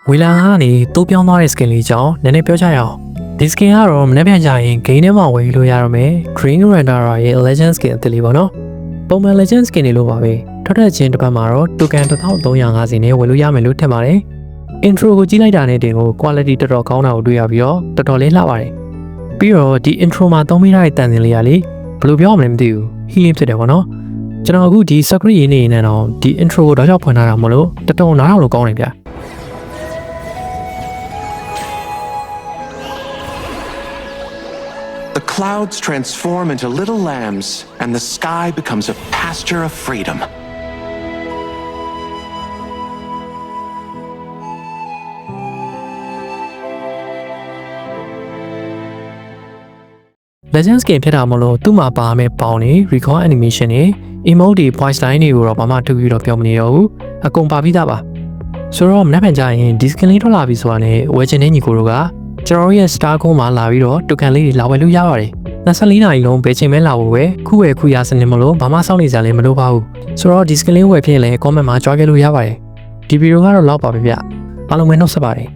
ဝေလာကနေတိုးပြောင်းသွားတဲ့ skin လေးကြောင့်နည်းနည်းပြောကြရအောင်ဒီ skin ကတော့မနေ့ပြန်ကြရင် game ထဲမှာဝယ်လို့ရတော့မယ် Green Randara ရဲ့ Legend skin အသစ်လေးပေါ့နော်ပုံမှန် Legend skin တွေလိုပါပဲထွက်တဲ့ချင်းတစ်ပတ်မှာတော့ token 1350နဲ့ဝယ်လို့ရမယ်လို့ထင်ပါတယ် intro ကိုကြည့်လိုက်တာနဲ့တင်ကို quality တော်တော်ကောင်းတာကိုတွေ့ရပြီးတော့တော်တော်လေးလှပါတယ်ပြီးတော့ဒီ intro မှာသုံးမိထားတဲ့တန်စင်လေးကလေဘယ်လိုပြောရမလဲမသိဘူး healing ဖြစ်တယ်ပေါ့နော်ကျွန်တော်အခုဒီ secret ရေးနေနေတော့ဒီ intro ကိုတော့ကြောက်ဖွင့်ထားတာမလို့တော်တော်နားထောင်လို့ကောင်းတယ်ဗျ The clouds transform into little lambs, and the sky becomes a pasture of freedom. Legend skin ဖြစ်တာမလို့သူ့မှာပါမယ့်ပေါင်တွေ recall animation တွေ emote တွေ voice line တွေကိုတော့ဘာမှတူပြီးတော့ပြောမနေတော့ဘူးအကုန်ပါပြီးသားပါဆိုတော့မနေ့ပြန်ကြရင်ဒီ skin လေးထွက်လာပြီဆိုတာနဲ့ဝယ်ချင်တဲ့ညီကိုတို့ကကျွန်တော်ရဲ့ star ကုန်းမှာလာပြီးတော့ token လေးတွေလာဝယ်လို့ရပါတယ်24နာရီလုံးဘယ်ချိန်မဲလာဖို့ပဲခုဝယ်ခုရစနစ်မလို့ဘာမှစောင့်နေကြလည်းမလိုပါဘူးဆိုတော့ဒီ skin လေးဝယ်ဖြစ်ရင်လည်း comment မှာကြွားခဲ့လို့ရပါတယ်ဒီဗီဒီယိုကတော့လောက်ပါပဲဗျအားလုံးပဲနှုတ်ဆက်ပါတယ်